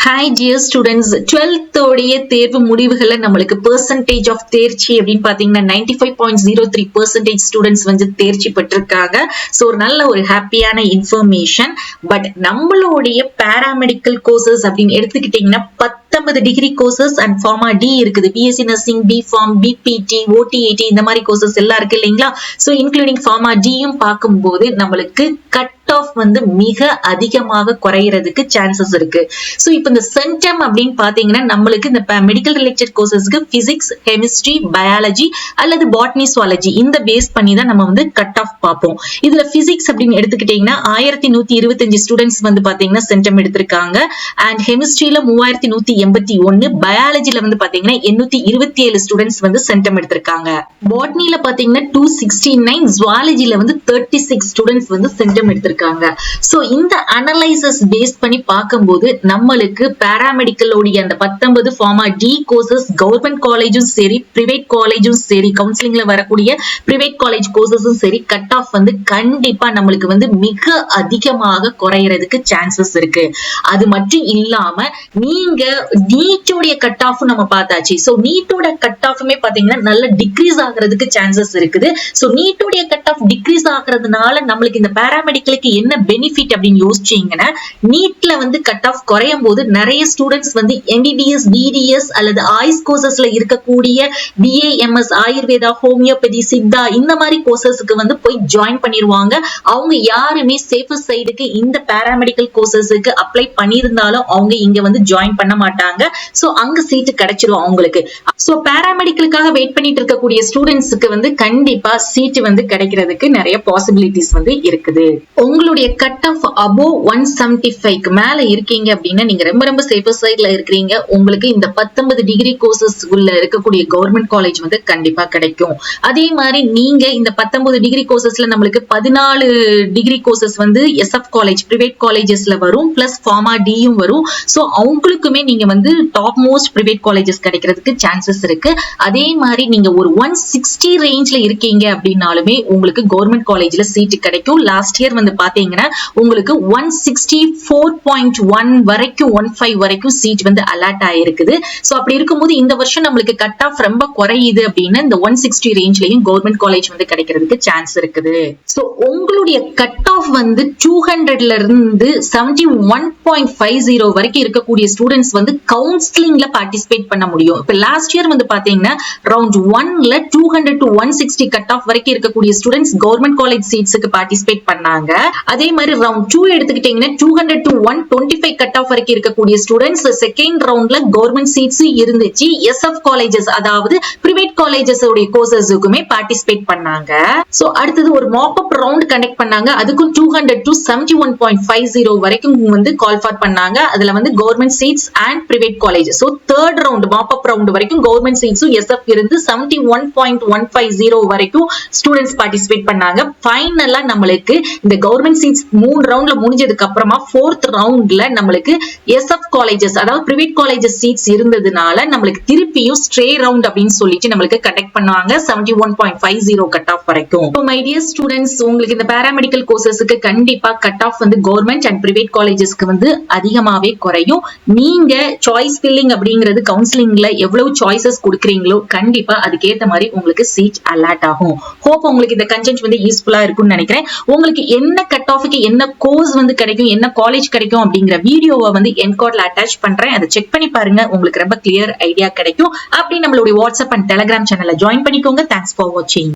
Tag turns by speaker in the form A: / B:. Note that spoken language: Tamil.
A: Hi dear students, 12th உடைய தேர்வு முடிவுகளை நம்மளுக்கு percentage of தேர்ச்சி அப்படின்னு பாத்தீங்கன்னா 95.03% ஸ்டூடெண்ட்ஸ் வந்து தேர்ச்சி பெற்றிருக்காங்க. ஸோ ஒரு நல்ல ஒரு ஹாப்பியான இன்ஃபர்மேஷன். பட் நம்மளுடைய பாராமெடிக்கல் கோர்சஸ் அப்படின்னு எடுத்துக்கிட்டீங்கன்னா 19 டிகிரி கோர்சஸ் அண்ட் ஃபார்மா டி இருக்குது. BSc nursing, B pharm, BPT, ஓடிஏடி இந்த மாதிரி கோர்சஸ் எல்லாம் இருக்கு இல்லைங்களா? ஸோ இன்க்ளூடிங் ஃபார்மா டியும் பார்க்கும்போது நம்மளுக்கு கட் ஆஃப் வந்து மிக அதிகமாக குறையிறதுக்கு சான்சஸ் இருக்கு. ஸோ இப்போ இந்த சென்டம் அப்படின்னு பாத்தீங்கன்னா நம்மளுக்கு இந்த மெடிக்கல் ரிலேட்டட் கோர்சஸ்க்கு பிசிக்ஸ், கெமிஸ்ட்ரி, பயாலஜி அல்லது பாட்னி, சுவாலஜி இந்த பேஸ் பண்ணி தான் நம்ம வந்து கட் ஆஃப் பார்ப்போம். இதுல பிசிக்ஸ் அப்படின்னு எடுத்துக்கிட்டீங்கன்னா 1125 ஸ்டூடெண்ட்ஸ் வந்து பாத்தீங்கன்னா சென்டம் எடுத்திருக்காங்க. அண்ட் கெமிஸ்ட்ரியில 3181, பயாலஜில வந்து பாத்தீங்கன்னா 827 ஸ்டூடெண்ட்ஸ் வந்து சென்டம் எடுத்திருக்காங்க. பாட்னில பாத்தீங்கன்னா 269, ஜுவாலஜில வந்து 36 ஸ்டூடெண்ட்ஸ் வந்து சென்டம் எடுத்திருக்காங்க. சோ இந்த அனலைசிஸ் பேஸ் பண்ணி பார்க்கும்போது நம்மளுக்கு பாராமெடிக்கலோடைய அந்த 19 ஃபார்மா டி கோர்சஸ் கவர்மெண்ட் காலேஜும் சரி, பிரைவேட் காலேஜும் சரி, கவுன்சிலிங்ல வரக்கூடிய பிரைவேட் காலேஜ் கோர்சஸும் சரி, கட் ஆஃப் வந்து கண்டிப்பா நம்மளுக்கு வந்து மிக அதிகமாக குறையறதுக்கு சான்சஸ் இருக்கு. அது மட்டும் இல்லாம நீங்க நீட்டோடைய கட் ஆஃப் நம்ம பார்த்தாச்சு. சோ நீட்டோட கட் ஆஃப்மே பாத்தீங்கன்னா நல்ல டிக்ரீஸ் ஆகிறதுக்கு சான்சஸ் இருக்குது. சோ நீட்டோடைய கட் ஆஃப் டிக்ரீஸ் ஆகிறதுனால நம்மளுக்கு இந்த பாராமெடிக்கலுக்கு என்ன பெனிஃபிட் அப்படின்னு யோசிச்சீங்கன்னா, நீட்ல வந்து கட் ஆஃப் குறையும் போது நிறைய ஸ்டூடெண்ட்ஸ் வந்து எம்பிபிஎஸ், பிடிஎஸ் அல்லது ஆயுஷ் கோர்சஸ்ல இருக்கக்கூடிய பிஏஎம்எஸ், ஆயுர்வேதா, ஹோமியோபதி, சித்தா இந்த மாதிரி கோர்சஸ்க்கு வந்து போய் ஜாயின் பண்ணிடுவாங்க. அவங்க யாருமே சேஃபர் சைடுக்கு இந்த பாராமெடிக்கல் கோர்சஸ்க்கு அப்ளை பண்ணியிருந்தாலும் அவங்க இங்க வந்து ஜாயின் பண்ண மாட்டாங்க. சோ அங்க சீட்டு கிடைச்சிரும் அவங்களுக்கு. சோ பாராமெடிக்கலுக்காக வெயிட் பண்ணிட்டு இருக்கக்கூடிய ஸ்டூடெண்ட்ஸ்க்கு வந்து கண்டிப்பா சீட்டு வந்து கிடைக்கிறதுக்கு நிறைய பாசிபிலிட்டிஸ் வந்து இருக்குது. உங்களுடைய கட் ஆஃப் அபோவ் 175க்கு மேல இருக்கீங்க அப்படின்னா நீங்க ரொம்ப ரொம்ப சேஃபர் சைட்ல இருக்கிறீங்க. உங்களுக்கு இந்த 19 டிகிரி கோர்சஸ் உள்ள இருக்கக்கூடிய கவர்மெண்ட் காலேஜ் வந்து கண்டிப்பா கிடைக்கும். அதே மாதிரி நீங்க இந்த 19 டிகிரி கோர்சஸ்ல நம்மளுக்கு 14 டிகிரி கோர்சஸ் வந்து எஸ்எஃப் காலேஜ், பிரைவேட் காலேஜஸ்ல வரும், பிளஸ் ஃபார்மா டியும் வரும். சோ அவங்களுக்குமே நீங்க வந்து டாப் மோஸ்ட் பிரைவேட் காலேஜஸ் கிடைக்கிறதுக்கு சான்சஸ் இருக்கு. அதே மாதிரி நீங்க ஒரு 160 ரேஞ்ச்ல இருக்கீங்க அப்படின்னாலுமே உங்களுக்கு கவர்மெண்ட் காலேஜ்ல சீட்டு கிடைக்கும். லாஸ்ட் இயர் வந்து பாத்தீங்கன்னா உங்களுக்கு 164.1 வரைக்கும் 15 வரைக்கும் சீட் வந்து அலாட் ஆயிருக்குது. சோ அப்படி இருக்கும்போது இந்த வருஷம் நம்மளுக்கு கட் ஆஃப் ரொம்ப குறையுது அப்படின்னா இந்த 160 ரேஞ்ச்லயும் கவர்மெண்ட் காலேஜ் வந்து கிடைக்கிறதுக்கு சான்ஸ் இருக்குது. சோ உங்களுடைய கட் ஆஃப் வந்து 200ல இருந்து 71.50 வரைக்கும் இருக்கக்கூடிய ஸ்டூடெண்ட்ஸ் வந்து கவுன்சிலிங்ல பார்ட்டிசிபேட் பண்ண முடியும். இப்ப லாஸ்ட் இயர் வந்து பாத்தீங்கன்னா ரவுண்ட் 1ல 200 to 160 கட் ஆஃப் வரைக்கும் இருக்கக்கூடிய ஸ்டூடெண்ட்ஸ் கவர்மெண்ட் காலேஜ் சீட்ஸ்க்கு பார்ட்டிசிபேட் பண்ணாங்க. அதே மாதிரி ரவுண்ட் 2 எடுத்துக்கிட்டீங்கன்னா 200 to 125 கட் ஆஃப் வரைக்கும் இருக்கக்கூடிய ஸ்டூடெண்ட்ஸ் செகண்ட் ரவுண்ட்ல கவர்மெண்ட் சீட்ஸ் இருந்துச்சு. எஸ்எஃப் காலேஜஸ் அதாவது பிரைவேட் காலேஜஸ் உடைய கோர்சஸ்க்குமே பார்ட்டிசிபேட் பண்ணாங்க. சோ அடுத்தது ஒரு மாக் அப் ரவுண்ட் கண்டக்ட் பண்ணாங்க. அதுக்கும் 200 to 71.50 வரைக்கும் வந்து கால் ஃபார் பண்ணாங்க. அதுல வந்து government seats and private college. So third round mock up round வரைக்கும் கவர்மெண்ட் சீட்ஸும் எஸ்எஃப் இருந்து 71.150 வரைக்கும் ஸ்டூடெண்ட்ஸ் பார்ட்டிசிபேட் பண்ணாங்க. ஃபைனலா நம்மளுக்கு இந்த கவர்மெண்ட் சீட்ஸ் 3 ரவுண்ட்ல முடிஞ்சதுக்கு அப்புறமா 4th ரவுண்ட்ல நம்மளுக்கு எஸ்எஃப் காலேஜஸ் அதாவது பிரைவேட் காலேஜஸ் சீட்ஸ் இருந்ததுனால நம்மளுக்கு திருப்பியும் ஸ்ட்ரே ரவுண்ட் அப்படின்னு சொல்லிட்டு நம்மளுக்கு கண்டக்ட் பண்ணுவாங்க 71.50 கட் ஆஃப் வரைக்கும். மை டியர் ஸ்டூடெண்ட்ஸ், உங்களுக்கு இந்த பாராமெடிக்கல் கோர்சஸ்க்கு கண்டிப்பா கட் ஆஃப் வந்து கவர்மெண்ட் அண்ட் பிரைவேட் காலேஜஸ்க்கு வந்து அதிகமாவே குறையும். நீங்க சாய்ஸ் ஃபில்லிங் அப்படிங்கிறது கவுன்சிலிங்ல எவ்வளவு சாய்ஸஸ் கொடுக்குறீங்களோ கண்டிப்பா அதுக்கேற்ற மாதிரி உங்களுக்கு சீட் அலாட் ஆகும். ஹோப் உங்களுக்கு இந்த கண்டென்ட் வந்து யூஸ்ஃபுல்லா இருக்கும்னு நினைக்கிறேன். உங்களுக்கு என்ன கட் ஆஃப்க்கு என்ன கோர்ஸ் வந்து கிடைக்கும், என்ன காலேஜ் கிடைக்கும் அப்படிங்கிற வீடியோவை வந்து என்கார்ட்ல அட்டாச் பண்றேன். அதை செக் பண்ணி பாருங்க. உங்களுக்கு ரொம்ப கிளியர் ஐடியா கிடைக்கும். அப்படி நம்மளுடைய வாட்ஸ்அப் அண்ட் டெலிகிராம் சேனல்ல ஜாயின் பண்ணிக்கோங்க. தேங்க்ஸ் ஃபார் வாட்சிங்.